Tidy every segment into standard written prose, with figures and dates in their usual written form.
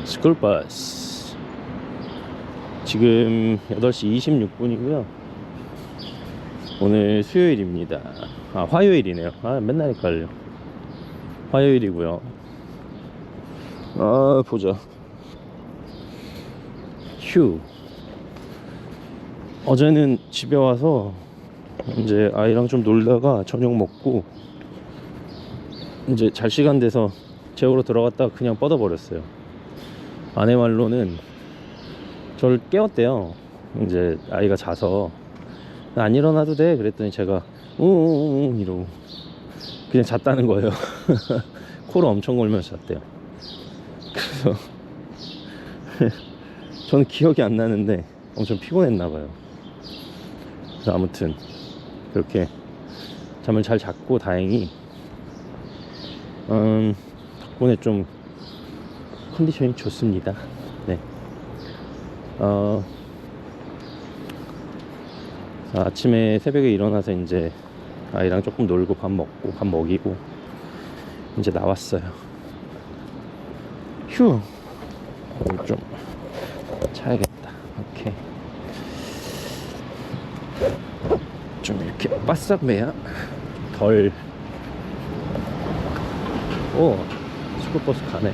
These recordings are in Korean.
스쿨버스. 지금 8시 26분이고요. 오늘 수요일입니다. 화요일이네요. 맨날 헷갈려. 화요일이고요. 보자. 어제는 집에 와서 이제 아이랑 좀 놀다가 저녁 먹고 이제 잘 시간 돼서 재우러 들어갔다가 그냥 뻗어버렸어요. 아내 말로는 저를 깨웠대요. 이제 아이가 자서 안 일어나도 돼 그랬더니 제가 응 이러고 그냥 잤다는 거예요. 코를 엄청 골면서 잤대요. 그래서 저는 기억이 안 나는데 엄청 피곤했나봐요. 그래서 아무튼 그렇게 잠을 잘 잤고 다행히 덕분에 좀 컨디션이 좋습니다. 네. 아침에 새벽에 일어나서 이제 아이랑 조금 놀고 밥 먹이고 이제 나왔어요. 좀 차야겠다. 오케이. 좀 이렇게 바싹 매야 덜. 스쿨버스 가네.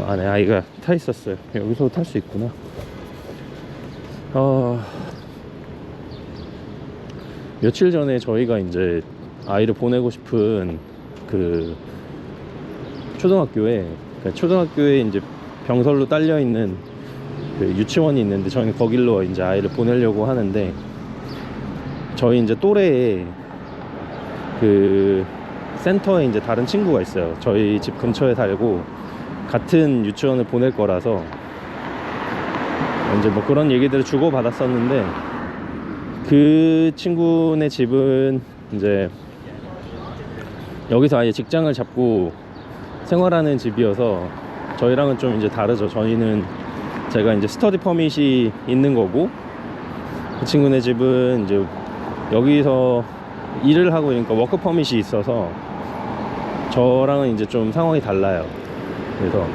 안에 아이가 타 있었어요. 여기서 탈 수 있구나. 며칠 전에 저희가 이제 아이를 보내고 싶은 그 초등학교에 이제 병설로 딸려 있는 그 유치원이 있는데 저희는 거길로 이제 아이를 보내려고 하는데 저희 이제 또래에 그 센터에 이제 다른 친구가 있어요. 저희 집 근처에 살고 같은 유치원을 보낼 거라서 이제 뭐 그런 얘기들을 주고 받았었는데 그 친구네 집은 이제 여기서 아예 직장을 잡고 생활하는 집이어서 저희랑은 좀 이제 다르죠. 저희는 제가 이제 스터디 퍼밋이 있는 거고 그 친구네 집은 이제 여기서 일을 하고 그러니까 워크 퍼밋이 있어서 저랑은 이제 좀 상황이 달라요. 그래서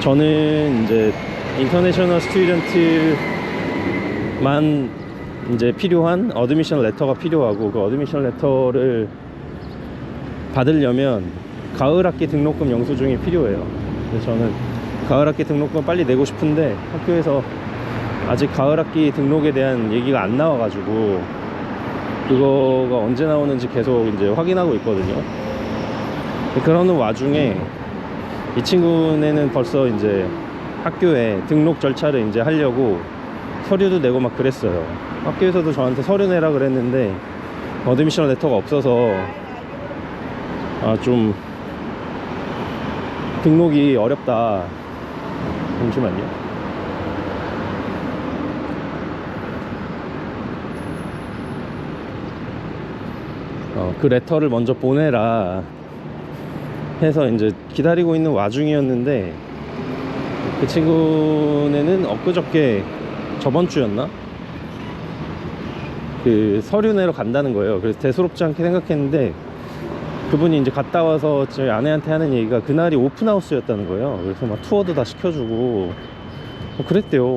저는 이제 인터내셔널 스튜던트만 이제 필요한 어드미션 레터가 필요하고 그 어드미션 레터를 받으려면 가을 학기 등록금 영수증이 필요해요. 그래서 저는 가을 학기 등록금 빨리 내고 싶은데 학교에서 아직 가을 학기 등록에 대한 얘기가 안 나와가지고 그거가 언제 나오는지 계속 이제 확인하고 있거든요. 그러는 와중에 이 친구네는 벌써 이제 학교에 등록 절차를 이제 하려고 서류도 내고 막 그랬어요. 학교에서도 저한테 서류 내라 그랬는데 어드미션 레터가 없어서 좀 등록이 어렵다. 잠시만요. 그 레터를 먼저 보내라 해서 이제 기다리고 있는 와중이었는데 그 친구네는 엊그저께 저번 주였나? 그 서류 내러 간다는 거예요. 그래서 대수롭지 않게 생각했는데 그분이 이제 갔다 와서 저희 아내한테 하는 얘기가 그날이 오픈하우스였다는 거예요. 그래서 막 투어도 다 시켜주고 그랬대요.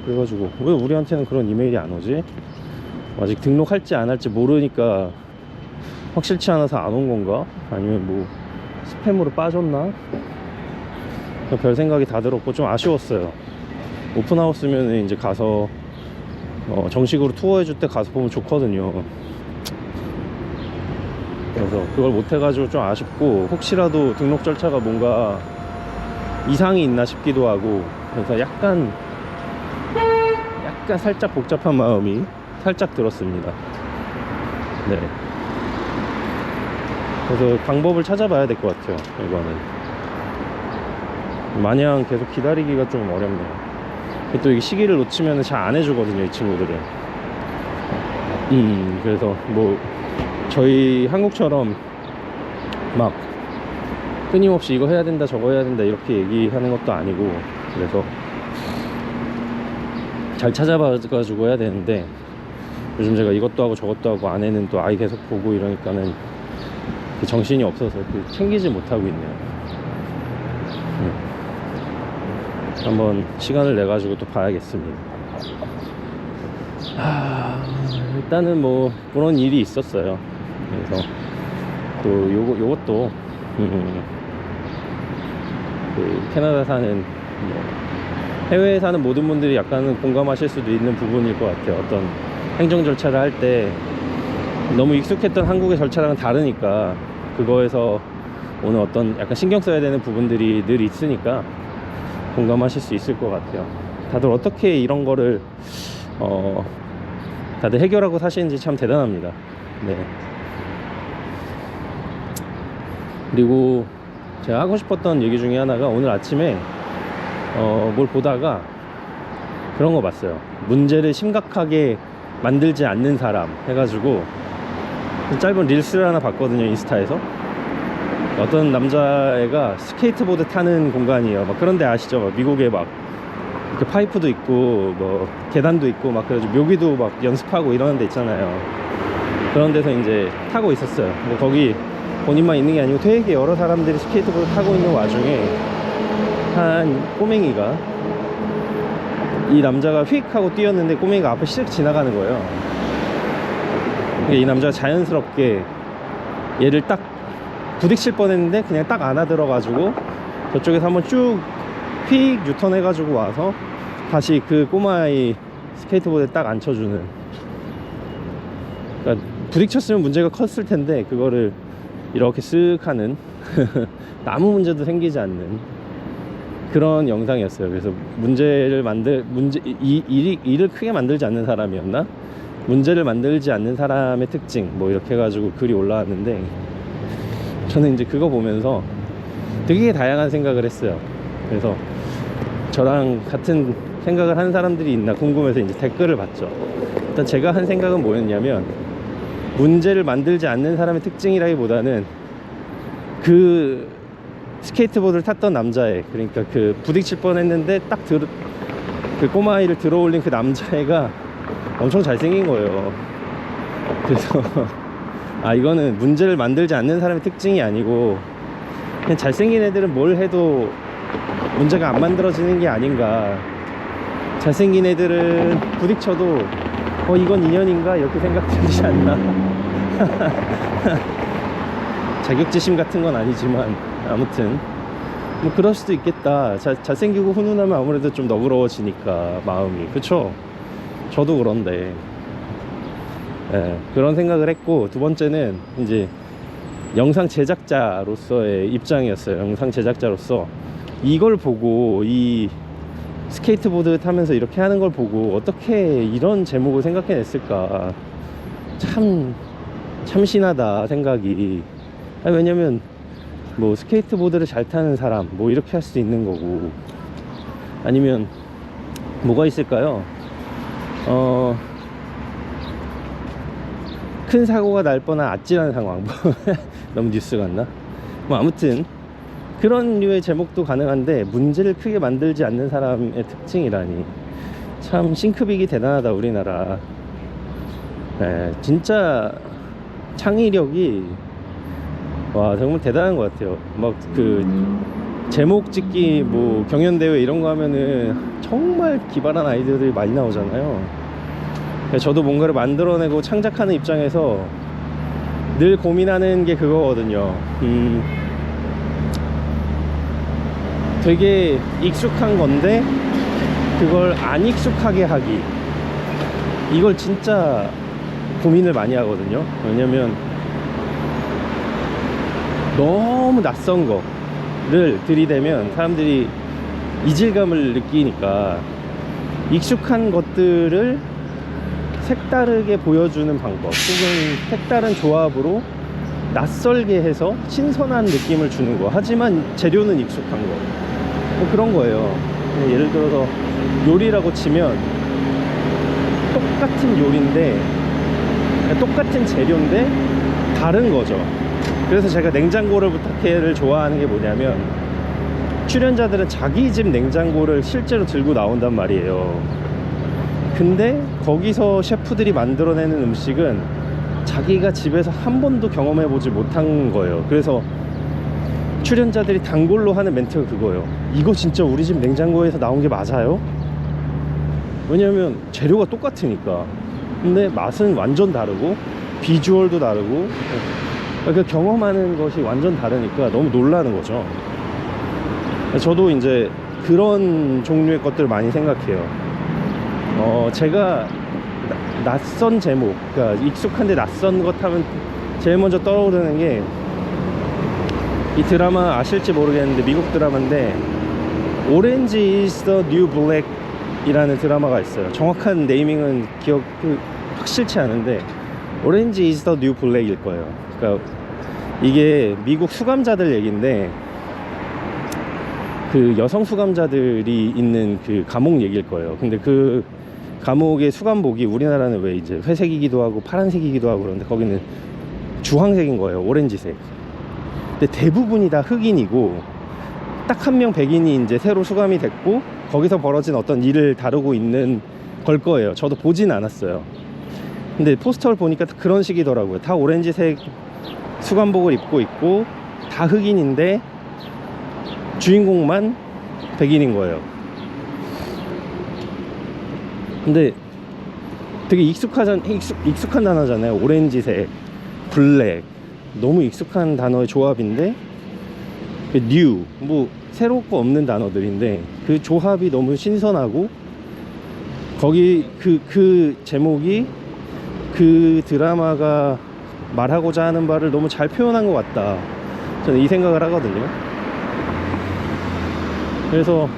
그래가지고 왜 우리한테는 그런 이메일이 안 오지? 아직 등록할지 안 할지 모르니까 확실치 않아서 안 온 건가? 아니면 뭐 스팸으로 빠졌나? 별 생각이 다 들었고 좀 아쉬웠어요. 오픈하우스면 이제 가서 정식으로 투어해줄 때 가서 보면 좋거든요. 그래서 그걸 못 해가지고 좀 아쉽고 혹시라도 등록 절차가 뭔가 이상이 있나 싶기도 하고 그래서 약간 살짝 복잡한 마음이 살짝 들었습니다. 네. 그래서 방법을 찾아봐야 될 것 같아요. 이거는 마냥 계속 기다리기가 좀 어렵네요. 또 이게 시기를 놓치면 잘 안 해주거든요, 이 친구들은. 그래서 뭐 저희 한국처럼 막 끊임없이 이거 해야 된다 저거 해야 된다 이렇게 얘기하는 것도 아니고 그래서 잘 찾아봐가지고 해야 되는데 요즘 제가 이것도 하고 저것도 하고 아내는 또 아이 계속 보고 이러니까는 정신이 없어서 챙기지 못하고 있네요. 한번 시간을 내 가지고 또 봐야겠습니다. 일단은 뭐 그런 일이 있었어요. 그래서 또 요것도 그 캐나다 사는 뭐 해외에 사는 모든 분들이 약간은 공감하실 수도 있는 부분일 것 같아요. 어떤 행정 절차를 할 때 너무 익숙했던 한국의 절차랑은 다르니까 그거에서 오늘 어떤 약간 신경 써야 되는 부분들이 늘 있으니까 공감하실 수 있을 것 같아요. 다들 어떻게 이런 거를 다들 해결하고 사시는지 참 대단합니다. 네. 그리고 제가 하고 싶었던 얘기 중에 하나가 오늘 아침에 뭘 보다가 그런 거 봤어요. 문제를 심각하게 만들지 않는 사람 해가지고 짧은 릴스를 하나 봤거든요. 인스타에서 어떤 남자애가 스케이트보드 타는 공간이에요. 막 그런데 아시죠? 막 미국에 막 이렇게 파이프도 있고 뭐 계단도 있고 막 그래가지고 묘기도 막 연습하고 이러는 데 있잖아요. 그런 데서 이제 타고 있었어요. 근데 거기 본인만 있는 게 아니고 되게 여러 사람들이 스케이트보드 타고 있는 와중에 한 꼬맹이가 이 남자가 휙 하고 뛰었는데 꼬맹이가 앞에 씩 지나가는 거예요. 이 남자가 자연스럽게 얘를 딱 부딪힐 뻔했는데 그냥 딱 안아들어가지고 저쪽에서 한번 쭉 휙 유턴해가지고 와서 다시 그 꼬마아이 스케이트보드에 딱 앉혀주는. 그러니까 부딪혔으면 문제가 컸을 텐데 그거를 이렇게 쓱 하는 아무 문제도 생기지 않는 그런 영상이었어요. 그래서 일을 크게 만들지 않는 사람이었나? 문제를 만들지 않는 사람의 특징 뭐 이렇게 해가지고 글이 올라왔는데 저는 이제 그거 보면서 되게 다양한 생각을 했어요. 그래서 저랑 같은 생각을 하는 사람들이 있나 궁금해서 이제 댓글을 봤죠. 일단 제가 한 생각은 뭐였냐면 문제를 만들지 않는 사람의 특징이라기보다는 그 스케이트보드를 탔던 남자애, 그러니까 그 부딪힐 뻔했는데 딱 그 꼬마아이를 들어올린 그 남자애가 엄청 잘생긴 거예요. 그래서 이거는 문제를 만들지 않는 사람의 특징이 아니고 그냥 잘생긴 애들은 뭘 해도 문제가 안 만들어지는 게 아닌가. 잘생긴 애들은 부딪혀도 이건 인연인가 이렇게 생각 들지 않나. 자격지심 같은 건 아니지만 아무튼 뭐 그럴 수도 있겠다. 잘생기고 훈훈하면 아무래도 좀 너그러워지니까 마음이. 그쵸? 저도 그런데 그런 생각을 했고, 두 번째는 이제 영상 제작자로서의 입장이었어요. 영상 제작자로서 이걸 보고 이 스케이트보드 타면서 이렇게 하는 걸 보고 어떻게 이런 제목을 생각해냈을까. 참 참신하다 생각이. 왜냐면 뭐 스케이트보드를 잘 타는 사람 뭐 이렇게 할 수도 있는 거고, 아니면 뭐가 있을까요? 큰 사고가 날 뻔한 아찔한 상황. 너무 뉴스 같나? 뭐 아무튼 그런 류의 제목도 가능한데 문제를 크게 만들지 않는 사람의 특징이라니. 참 싱크빅이 대단하다 우리나라. 진짜 창의력이 와 정말 대단한 것 같아요. 막 그 제목 짓기 뭐 경연대회 이런 거 하면은 정말 기발한 아이디어들이 많이 나오잖아요. 저도 뭔가를 만들어내고 창작하는 입장에서 늘 고민하는 게 그거거든요. 되게 익숙한 건데 그걸 안 익숙하게 하기, 이걸 진짜 고민을 많이 하거든요. 왜냐면 너무 낯선 거를 들이대면 사람들이 이질감을 느끼니까 익숙한 것들을 색다르게 보여주는 방법, 혹은 색다른 조합으로 낯설게 해서 신선한 느낌을 주는 거. 하지만 재료는 익숙한 거. 뭐 그런 거예요. 예를 들어서 요리라고 치면 똑같은 요리인데 똑같은 재료인데 다른 거죠. 그래서 제가 냉장고를 부탁해를 좋아하는 게 뭐냐면, 출연자들은 자기 집 냉장고를 실제로 들고 나온단 말이에요. 근데 거기서 셰프들이 만들어내는 음식은 자기가 집에서 한 번도 경험해보지 못한 거예요. 그래서 출연자들이 단골로 하는 멘트가 그거예요. 이거 진짜 우리 집 냉장고에서 나온 게 맞아요? 왜냐면 재료가 똑같으니까. 근데 맛은 완전 다르고 비주얼도 다르고, 그러니까 경험하는 것이 완전 다르니까 너무 놀라는 거죠. 저도 이제 그런 종류의 것들을 많이 생각해요. 제가 낯선 제목, 그러니까 익숙한데 낯선 것 하면 제일 먼저 떠오르는 게, 이 드라마 아실지 모르겠는데 미국 드라마인데 오렌지 is the new black 이라는 드라마가 있어요. 정확한 네이밍은 확실치 않은데 오렌지 is the new black 일 거예요. 그러니까 이게 미국 수감자들 얘기인데, 그 여성 수감자들이 있는 그 감옥 얘기일 거예요. 근데 그 감옥의 수감복이 우리나라는 왜 이제 회색이기도 하고 파란색이기도 하고 그런데 거기는 주황색인 거예요. 오렌지색. 근데 대부분이 다 흑인이고 딱 한 명 백인이 이제 새로 수감이 됐고 거기서 벌어진 어떤 일을 다루고 있는 걸 거예요. 저도 보진 않았어요. 근데 포스터를 보니까 그런 식이더라고요. 다 오렌지색 수감복을 입고 있고 다 흑인인데 주인공만 백인인 거예요. 근데 되게 익숙한 단어잖아요. 오렌지색, 블랙, 너무 익숙한 단어의 조합인데, 뉴, 뭐 새롭고 없는 단어들인데 그 조합이 너무 신선하고, 거기 그 제목이 그 드라마가 말하고자 하는 바를 너무 잘 표현한 것 같다, 저는 이 생각을 하거든요. 그래서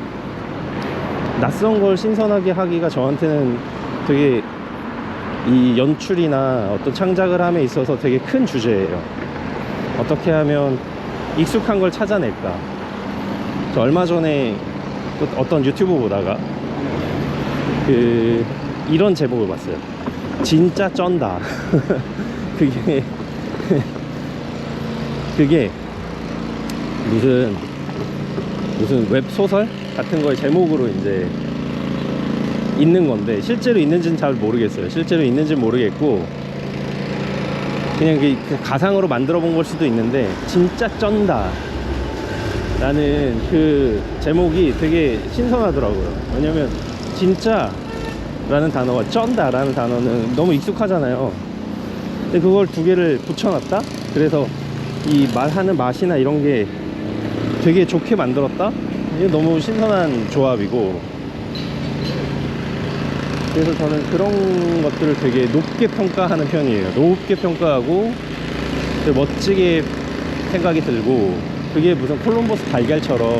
낯선 걸 신선하게 하기가 저한테는 되게 이 연출이나 어떤 창작을 함에 있어서 되게 큰 주제예요. 어떻게 하면 익숙한 걸 찾아낼까. 저 얼마 전에 또 어떤 유튜브 보다가 이런 제목을 봤어요. 진짜 쩐다. 그게 무슨 웹소설 같은 거의 제목으로 이제 있는 건데, 실제로 있는지는 잘 모르겠어요. 실제로 있는지는 모르겠고 그냥 그 가상으로 만들어 본 걸 수도 있는데, 진짜 쩐다 라는 그 제목이 되게 신선하더라고요. 왜냐면 진짜 라는 단어와 쩐다 라는 단어는 너무 익숙하잖아요. 근데 그걸 두 개를 붙여놨다? 그래서 이 말하는 맛이나 이런 게 되게 좋게 만들었다? 이게 너무 신선한 조합이고, 그래서 저는 그런 것들을 되게 높게 평가하는 편이에요. 높게 평가하고 멋지게 생각이 들고, 그게 무슨 콜럼버스 달걀처럼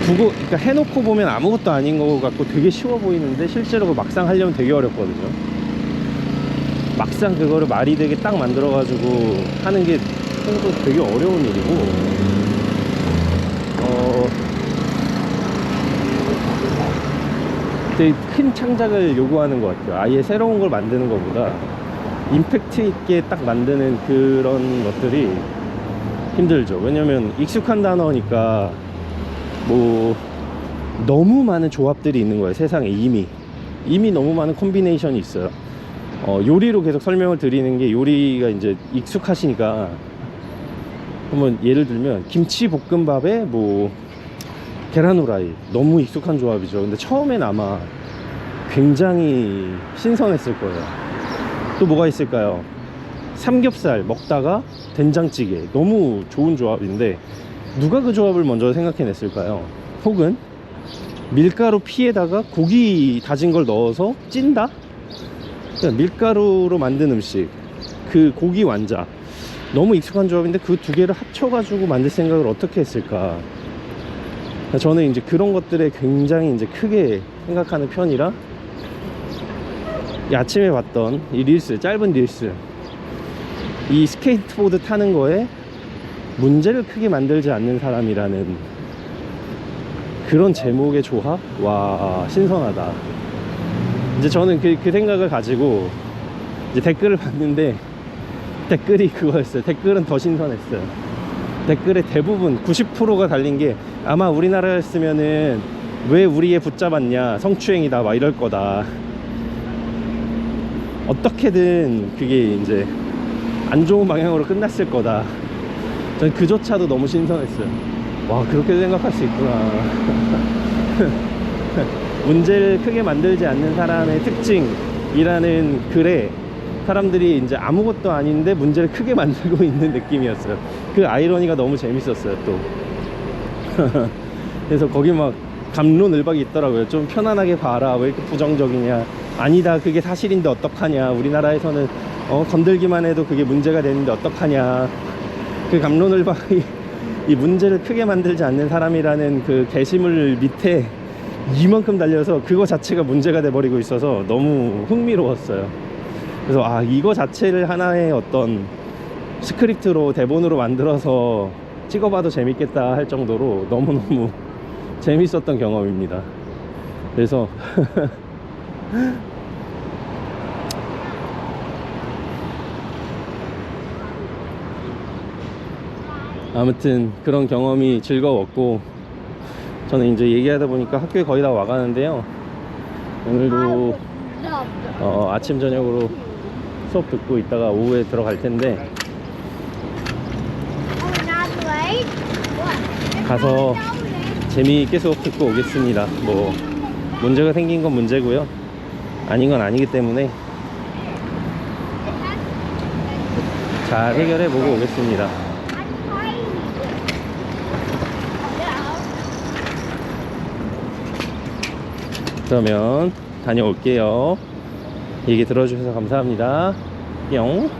그러니까 해놓고 보면 아무것도 아닌 것 같고 되게 쉬워 보이는데 실제로 막상 하려면 되게 어렵거든요. 막상 그거를 말이 되게 딱 만들어가지고 하는 게 생각보다 되게 어려운 일이고, 되게 큰 창작을 요구하는 것 같아요. 아예 새로운 걸 만드는 것보다 임팩트 있게 딱 만드는 그런 것들이 힘들죠. 왜냐면 익숙한 단어니까 뭐 너무 많은 조합들이 있는 거예요. 세상에 이미 너무 많은 콤비네이션이 있어요. 요리로 계속 설명을 드리는 게, 요리가 이제 익숙하시니까 한번 예를 들면 김치볶음밥에 뭐 계란 후라이, 너무 익숙한 조합이죠. 근데 처음엔 아마 굉장히 신선했을 거예요. 또 뭐가 있을까요? 삼겹살 먹다가 된장찌개, 너무 좋은 조합인데 누가 그 조합을 먼저 생각해냈을까요? 혹은 밀가루 피에다가 고기 다진 걸 넣어서 찐다? 그러니까 밀가루로 만든 음식, 그 고기 완자, 너무 익숙한 조합인데 그 두 개를 합쳐가지고 만들 생각을 어떻게 했을까? 저는 이제 그런 것들에 굉장히 이제 크게 생각하는 편이라, 이 아침에 봤던 이 릴스, 짧은 릴스, 이 스케이트보드 타는 거에 문제를 크게 만들지 않는 사람이라는 그런 제목의 조합? 와, 신선하다. 이제 저는 그 생각을 가지고 이제 댓글을 봤는데, 댓글이 그거였어요. 댓글은 더 신선했어요. 댓글의 대부분 90%가 달린 게, 아마 우리나라였으면은 왜 우리 애 붙잡았냐, 성추행이다, 막 이럴 거다. 어떻게든 그게 이제 안 좋은 방향으로 끝났을 거다. 전 그조차도 너무 신선했어요. 와, 그렇게 생각할 수 있구나. 문제를 크게 만들지 않는 사람의 특징이라는 글에 사람들이 이제 아무것도 아닌데 문제를 크게 만들고 있는 느낌이었어요. 그 아이러니가 너무 재밌었어요, 또. 그래서 거기 막 갑론을박이 있더라고요. 좀 편안하게 봐라. 왜 이렇게 부정적이냐. 아니다. 그게 사실인데 어떡하냐. 우리나라에서는 건들기만 해도 그게 문제가 되는데 어떡하냐. 그 갑론을박이 이 문제를 크게 만들지 않는 사람이라는 그 게시물 밑에 이만큼 달려서 그거 자체가 문제가 돼버리고 있어서 너무 흥미로웠어요. 그래서 이거 자체를 하나의 어떤 스크립트로 대본으로 만들어서 찍어봐도 재밌겠다 할 정도로 너무너무 재밌었던 경험입니다. 그래서 아무튼 그런 경험이 즐거웠고, 저는 이제 얘기하다 보니까 학교에 거의 다 와가는데요. 오늘도 아침 저녁으로 수업 듣고 있다가 오후에 들어갈 텐데, 가서 재미있게 수업 듣고 오겠습니다. 뭐 문제가 생긴 건 문제고요, 아닌 건 아니기 때문에 잘 해결해 보고 오겠습니다. 그러면 다녀올게요. 얘기 들어주셔서 감사합니다. 뿅.